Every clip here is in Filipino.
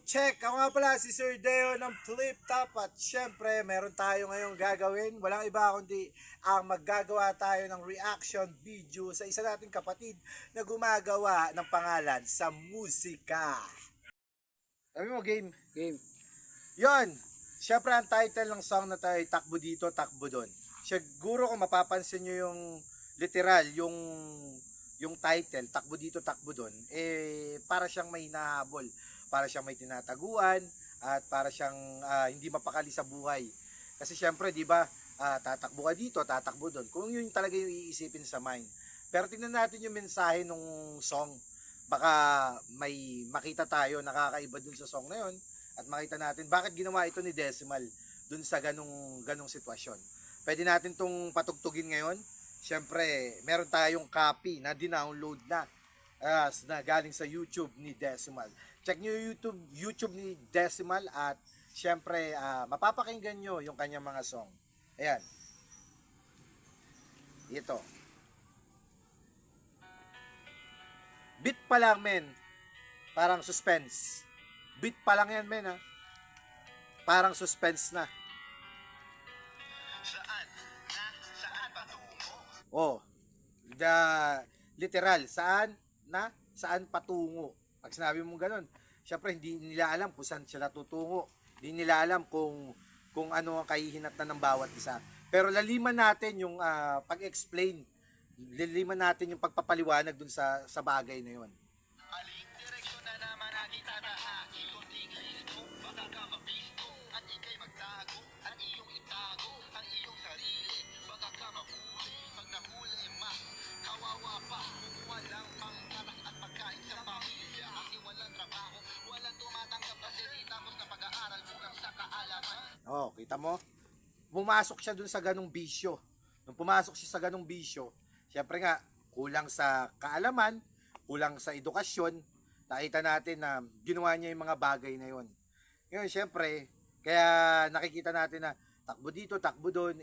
Check! Ako nga pala si Sir Deo ng Flip Top at syempre meron tayo ngayong gagawin. Walang iba kundi ang maggagawa tayo ng reaction video sa isa nating kapatid na gumagawa ng pangalan sa musika. Sabi mo game? Game. Yon! Syempre ang title ng song na tayo ay Takbo Dito, Takbo Doon. Siguro kung mapapansin nyo yung literal, yung title, Takbo Dito, Takbo Doon, para siyang may hinahabol, para siyang may tinataguan, at para siyang hindi mapakali sa buhay. Kasi syempre, di ba, tatakbo ka dito, tatakbo doon. Kung yun talaga yung iisipin sa mind. Pero tingnan natin yung mensahe ng song. Baka may makita tayo nakakaiba dun sa song na yun at makita natin bakit ginawa ito ni Decimal dun sa ganong sitwasyon. Pwede natin tong patugtugin ngayon. Syempre, meron tayong copy na dinownload na galing sa YouTube ni Decimal. Check nyo yung YouTube ni Decimal at syempre mapapakinggan nyo yung kanyang mga song. Ayan. Ito. Beat pa lang men. Parang suspense. Beat pa lang yan men ha. Parang suspense na. Saan patungo? Oh. Literal, saan patungo? Pag sinabi mo ganun, syempre hindi nila alam kung saan sila tutungo. Hindi nila alam kung ano ang kahihinatnan ng bawat isa. Pero laliman natin yung pag-explain. Laliman natin yung pagpapaliwanag dun sa bagay na yun. Aling direksyon na naman aking tatahakin konting listo, baka ka mabisto at ikay magtago at iyong itago ang iyong sarili, baka ka mahuli pag nahuli kawawa pa kung walang pangtalas at pagkain sa pamilya kasi walang trabaho, walang tumatanggap kasi di tapos na pag-aaral kulang sa kaalaman. Oh, kita mo? Pumasok siya dun sa ganong bisyo. Nung pumasok siya sa ganong bisyo, syempre nga, kulang sa kaalaman, kulang sa edukasyon, nakita natin na ginawa niya yung mga bagay na yun. Ngayon, syempre, kaya nakikita natin na takbo dito, takbo doon,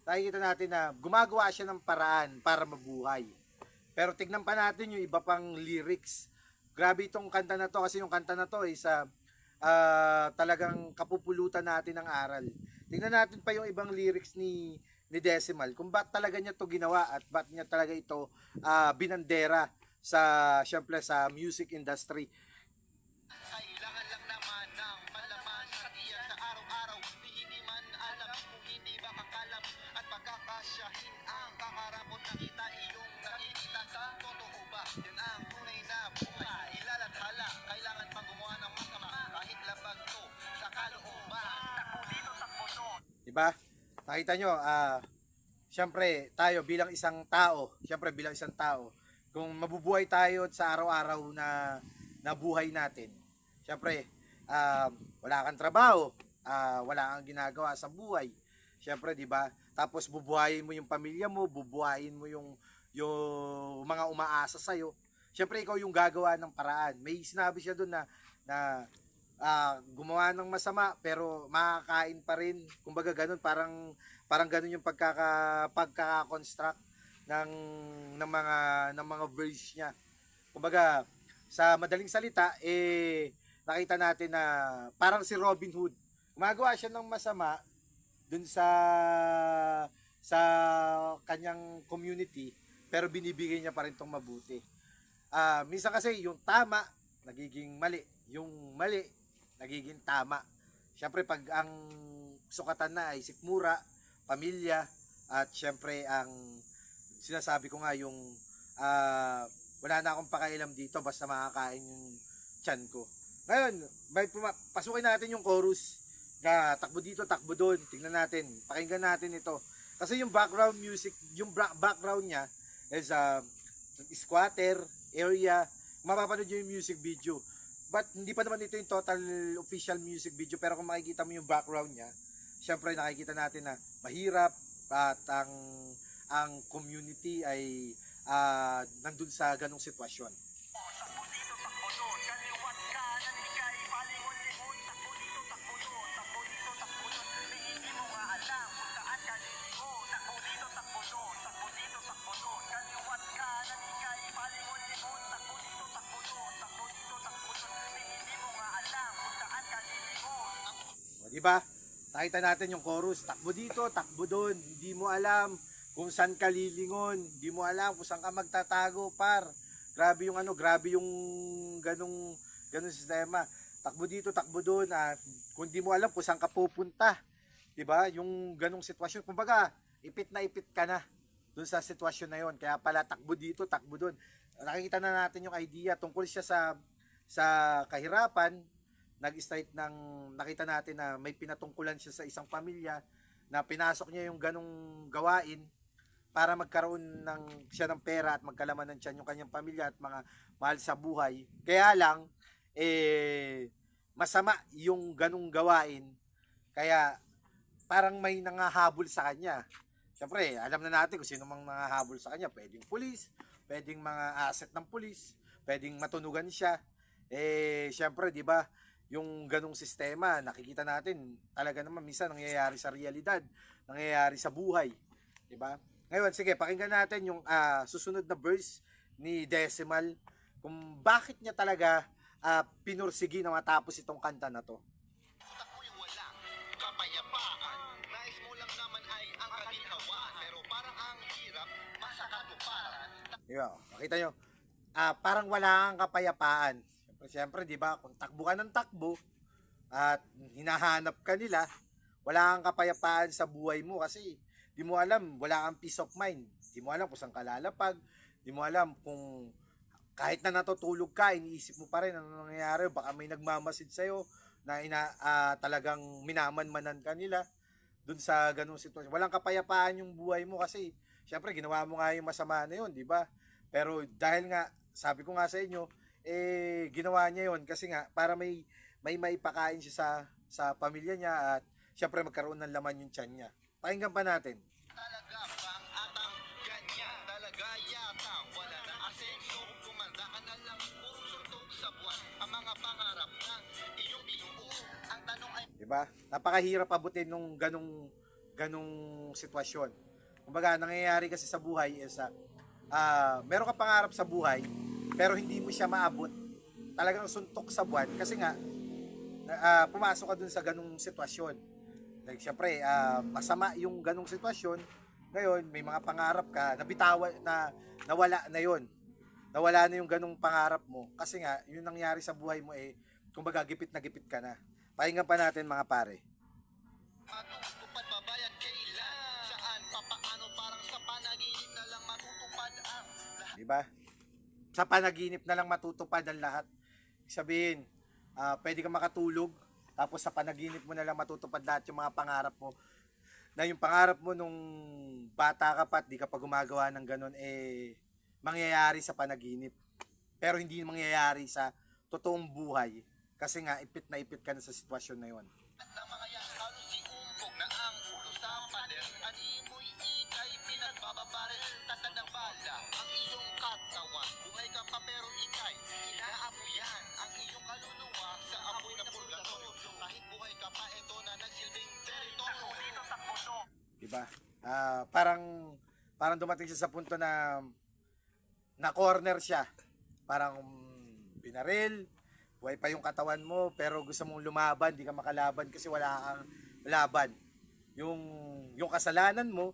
nakikita natin na gumagawa siya ng paraan para mabuhay. Pero tignan pa natin yung iba pang lyrics. Grabe itong kanta na to kasi yung kanta na to is talagang kapupulutan natin ng aral. Tingnan natin pa yung ibang lyrics ni Decimal kung ba't talaga niya to ginawa at ba't niya talaga ito binandera syempre sa music industry. Kailangan lang naman ng malaman sa tiyan sa araw-araw, hindi man alam kung hindi ba kakalap at pagkakasyahin ang kakarapot na kita iyong nakikita sa totoo ba? Yan ang tunay na buhay, ilalathala, kailangan pang gumawa ng masama kahit labag to sa kalooban. Takbo dito, takbo doon. Diba? Nakita nyo, syempre tayo bilang isang tao, kung mabubuhay tayo sa araw-araw na buhay natin, syempre, wala kang trabaho, wala kang ginagawa sa buhay, syempre, di ba? Tapos bubuhayin mo yung pamilya mo, bubuhayin mo yung mga umaasa sa'yo, syempre ikaw yung gagawa ng paraan. May sinabi siya doon na gumawa ng masama pero makakain pa rin. Kumbaga ganun, parang ganun yung pagkaka-construct ng mga verse niya. Kumbaga sa madaling salita nakita natin na parang si Robin Hood. Gumagawa siya ng masama dun sa kanyang community pero binibigay niya pa rin tong mabuti. Minsan kasi yung tama nagiging mali, yung mali nagiging tama. Syempre pag ang sukatan na ay sikmura, pamilya, at syempre ang sinasabi ko nga yung wala na akong pakailam dito basta makakain yung tiyan ko. Ngayon, pasukin natin yung chorus na takbo dito, takbo doon. Tingnan natin, pakinggan natin ito. Kasi yung background music, yung background niya is squatter area. Mapapanood nyo yung music video. But hindi pa naman ito yung total official music video, pero kung makikita mo yung background niya, syempre nakikita natin na mahirap at ang community ay nandun sa ganong sitwasyon. Takbo dito, takbo doon, kaliwat ka, nanikay, palingon-lingon, takbo dito, takbo doon, takbo dito, takbo doon, hindi mo nga alam kung saan ka lilingon, takbo dito, takbo doon, takbo dito, takbo doon, kaliwat ka, nanikay, palingon-lingon, takbo dito, takbo doon, takbo dito, takbo doon, hindi mo nga alam Di ba? Nakita natin yung chorus, takbo dito, takbo doon, hindi mo alam kung saan ka lilingon, hindi mo alam kung saan ka magtatago, par. Grabe yung grabe yung ganung sistema. Takbo dito, takbo doon, kung hindi mo alam kung saan ka pupunta. 'Di ba? Yung ganung sitwasyon, kumbaga, ipit na ipit ka na doon sa sitwasyon na yon. Kaya pala takbo dito, takbo doon. Nakikita na natin yung idea tungkol siya sa kahirapan. Nag-start ng nakita natin na may pinatungkulan siya sa isang pamilya na pinasok niya yung ganong gawain para magkaroon siya ng pera at magkalaman ng tiyan yung kanyang pamilya at mga mahal sa buhay. Kaya lang masama yung ganong gawain. Kaya parang may nangahabol sa kanya. Siyempre, alam na natin kung sino mang nangahabol sa kanya. Pwedeng pulis, pwedeng mga asset ng pulis, pwedeng matunugan siya. Siyempre, di ba, yung ganong sistema, nakikita natin, talaga naman minsan nangyayari sa realidad, nangyayari sa buhay. Di ba? Ngayon, sige, pakinggan natin yung susunod na verse ni Decimal, kung bakit niya talaga pinursigi na matapos itong kanta na to. Ako'y walang kapayapaan. Nais mo lang naman ay ang kaginhawaan. Pero parang ang hirap, masakatuparan. Diba? Makita nyo, parang wala kang kapayapaan. Siyempre, di ba, kung takbo ka ng takbo at hinahanap ka nila, wala kang kapayapaan sa buhay mo kasi di mo alam, wala kang peace of mind. Di mo alam kung saan ka lalapag, di mo alam kung kahit na natutulog ka, iniisip mo pa rin ano nangyayari, baka may nagmamasid sa'yo na talagang minamanmanan ka nila dun sa ganung sitwasyon. Walang kapayapaan yung buhay mo kasi syempre ginawa mo nga yung masama na yun, di ba? Pero dahil nga, sabi ko nga sa inyo, ginawa niya yon kasi nga para may maipakain siya sa pamilya niya at syempre magkaroon ng laman yung tiyan niya. Pakinggan pa natin. Talaga bang atang ganyan? Talaga yata wala na asenso. Kumanda ka na lang, puro suntok sa buwan. Ang mga pangarap ng iyong binuo. Ang tanong ay Diba? Napakahirap abutin nung ganung sitwasyon. Kumbaga, nangyayari kasi sa buhay is meron ka pangarap sa buhay pero hindi mo siya maabot. Talagang suntok sa buwan kasi nga pumasok ka dun sa ganung sitwasyon. Like, syempre, masama yung ganung sitwasyon. Ngayon, may mga pangarap ka, nawala na yon. Nawala na yung ganung pangarap mo. Kasi nga, yung nangyari sa buhay mo kumbaga, gipit na gipit ka na. Pakinggan pa natin mga pare. matutupad babayan kailan? Saan, papaano, parang sa panaginip na lang matutupad ang lahat. Diba? Sa panaginip na lang matutupad ang lahat. Sabihin, pwede kang makatulog, tapos sa panaginip mo na lang matutupad lahat yung mga pangarap mo. Na yung pangarap mo nung bata ka pa at di ka pa gumagawa ng ganun, mangyayari sa panaginip. Pero hindi mangyayari sa totoong buhay. Kasi nga, ipit na ipit ka na sa sitwasyon na yon. At ang mga yan, halos si umpog na ang ulo sa pader. Animoy ikay pinagbababaril, tatad ng bala ang iyong katawan. Buhay ka pa pero ikay, inaapoyan ang iyong kaluluwa sa apoy na purgatorio. Kahit buhay ka pa, ito na nagsilbing teritoryo. Dito sa puno. Diba? Parang dumating siya sa punto na corner siya. Parang binaril, buhay pa yung katawan mo, pero gusto mong lumaban, di ka makalaban kasi wala kang laban. Yung kasalanan mo,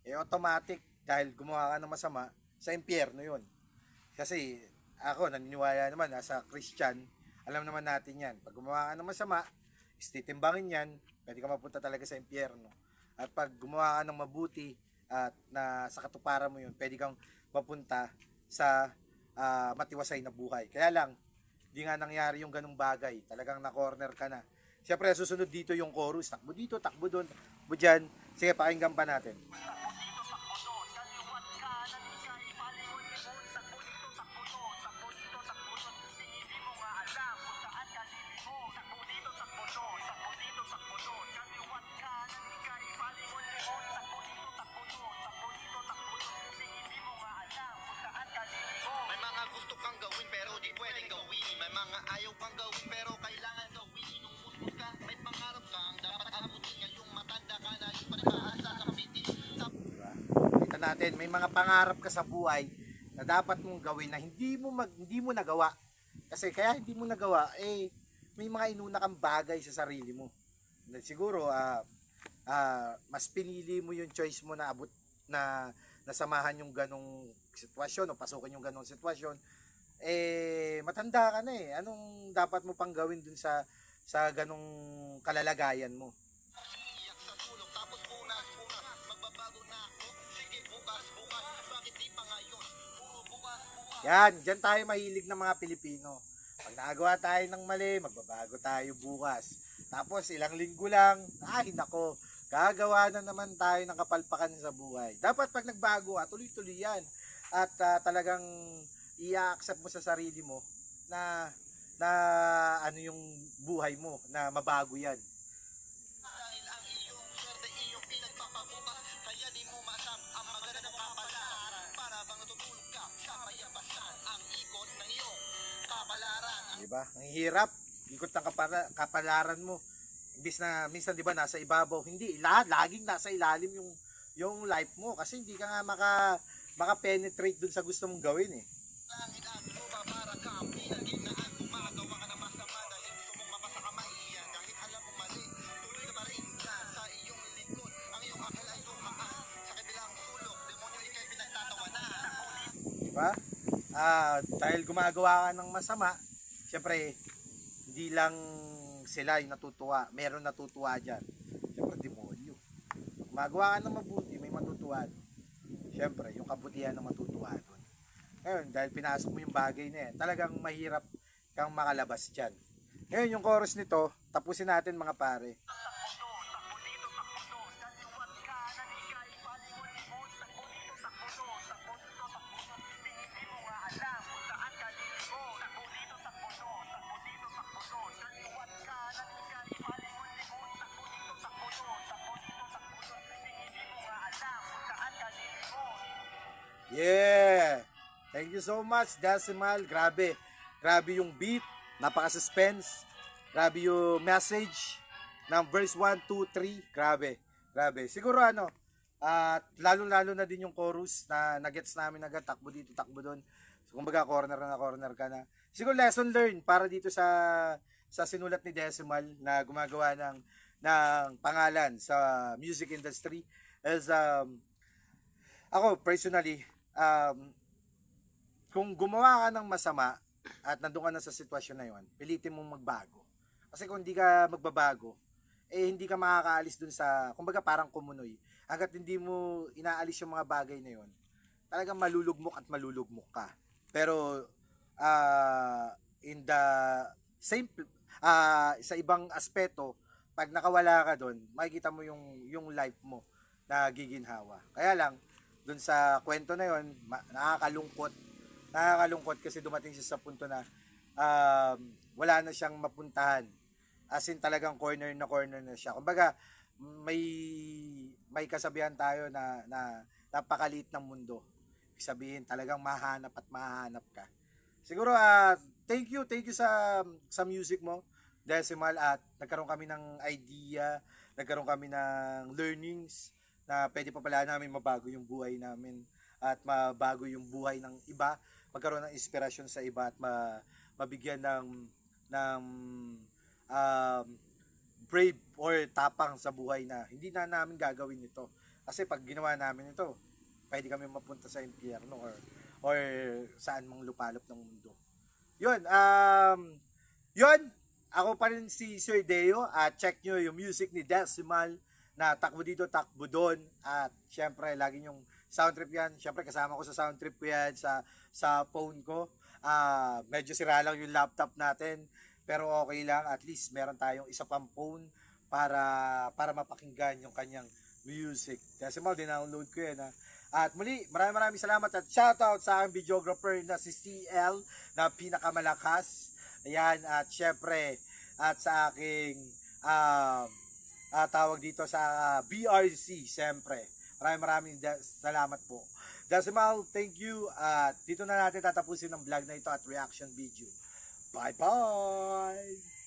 automatic, dahil gumawa ka ng masama, sa impyerno yun. Kasi ako, naniniwala naman, sa Christian, alam naman natin yan. Pag gumawa ka ng masama, istitimbangin yan, pwede ka mapunta talaga sa impyerno. At pag gumawa ka ng mabuti, at sa katuparan mo yun, pwede kang mapunta sa matiwasay na buhay. Kaya lang, di nga nangyari yung ganung bagay. Talagang na-corner ka na. Siyempre, susunod dito yung chorus. Takbo dito, takbo doon, takbo dyan. Sige, pakinggan pa natin. May mga gusto kang gawin pero di pwedeng gawin. May mga ayaw kang gawin pero kailangan gawin. Nung musmos ka, may pangarap kang dapat abutin. Ngayong matanda ka na, yung pagkaasa sa kapitin. Diba? Kita natin, may mga pangarap ka sa buhay na dapat mong gawin na hindi mo nagawa. Kasi kaya hindi mo nagawa, may mga inuna kang bagay sa sarili mo. siguro mas pinili mo yung choice mo na abot na nasamahan yung ganong sitwasyon o pasukin yung ganong sitwasyon, matanda ka na eh. Anong dapat mo pang gawin dun sa ganong kalalagayan mo? Iyak sa sulok tapos punas magbabago na ako. Sige bukas, bakit di pa ngayon? Puro bukas. Yan, dyan tayo mahilig ng mga Pilipino. Pag nagawa tayo ng mali, magbabago tayo bukas. Tapos ilang linggo lang, ay nako, gagawa na naman tayo ng kapalpakan sa buhay. Dapat pag nagbago ka, tuloy-tuloy yan. At talagang i-accept mo sa sarili mo na ano yung buhay mo, na mabago yan. Dahil ang iyong swerte, iyong pinagpapabukas. Kaya di mo masam ang magandang kapalaran. Para bang natutulog ka sa payabasan. Ang ikot ng iyong kapalaran. Diba? Ang hirap, ikot ng kapalaran mo. Imbis na minsan 'di ba nasa ibabaw, hindi laging nasa ilalim yung life mo kasi hindi ka nga maka-penetrate dun sa gusto mong gawin eh. Langit at lupa para kang pinaghinaan. Gumagawa ka ng masama dahil gusto mong mapasa kamay. Kahit alam mo mali, tuloy ka pa rin dyan sa iyong likod. Ang iyong akal ay lumaan. Sa kabilang sulok, demonyo ikay pinagtatawanan. Diba? Dahil gumagawa ka ng masama, syempre hindi lang sila yung natutuwa, meron natutuwa dyan. Syempre demonyo. Gumagawa ka ng mabuti, may matutuwa doon. Syempre, yung kabutihan na matutuwa doon. Ngayon, dahil pinasok mo yung bagay na yan, talagang mahirap kang makalabas dyan. Ngayon, yung chorus nito, tapusin natin mga pare. Yeah! Thank you so much, Decimal. Grabe. Grabe yung beat. Napaka-suspense. Grabe yung message ng verse 1, 2, 3. Grabe. Grabe. Siguro at lalo-lalo na din yung chorus na nagets namin agad, takbo dito, takbo doon. So, kumbaga corner na corner ka na. Siguro lesson learned para dito sa sinulat ni Decimal na gumagawa ng pangalan sa music industry is ako personally kung gumawa ka ng masama at nandun ka na sa sitwasyon na yon, pilitin mong magbago. Kasi kung hindi ka magbabago, hindi ka makakaalis dun sa, kumbaga parang kumunoy. Hanggat hindi mo inaalis yung mga bagay na yon, talagang malulugmok at malulugmok ka. Pero in the same sa ibang aspeto, pag nakawala ka doon, makikita mo yung life mo na giginhawa. Kaya lang doon sa kwento na yon, nakakalungkot kasi dumating siya sa punto na wala na siyang mapuntahan. As in talagang corner na siya. Kumbaga may kasabihan tayo na napakaliit ng mundo. Ibig sabihin talagang mahanap at mahanap ka. Siguro thank you sa music mo, Decimal, at nagkaroon kami ng idea, nagkaroon kami ng learnings na pwede pa pala namin mabago yung buhay namin at mabago yung buhay ng iba, magkaroon ng inspirasyon sa iba at mabigyan ng brave or tapang sa buhay na hindi na namin gagawin ito. Kasi pag ginawa namin ito, pwede kami mapunta sa impyerno or saan mang lupalop ng mundo. Yun, ako pa rin si Sir Deo at check nyo yung music ni Decimal na takbo dito, takbo doon. At syempre, lagi yung sound trip yan. Syempre, kasama ko sa sound trip ko yan sa phone ko. Medyo sira lang yung laptop natin. Pero okay lang. At least meron tayong isa pang phone para mapakinggan yung kanyang music. Decimal, dinownload ko yan. At muli, maraming salamat at shoutout sa aking videographer na si CL na pinakamalakas. Ayan, at syempre, at sa aking tawag dito sa BRC, syempre. Maraming salamat po. Decimal, thank you. At dito na natin tatapusin ang vlog na ito at reaction video. Bye-bye!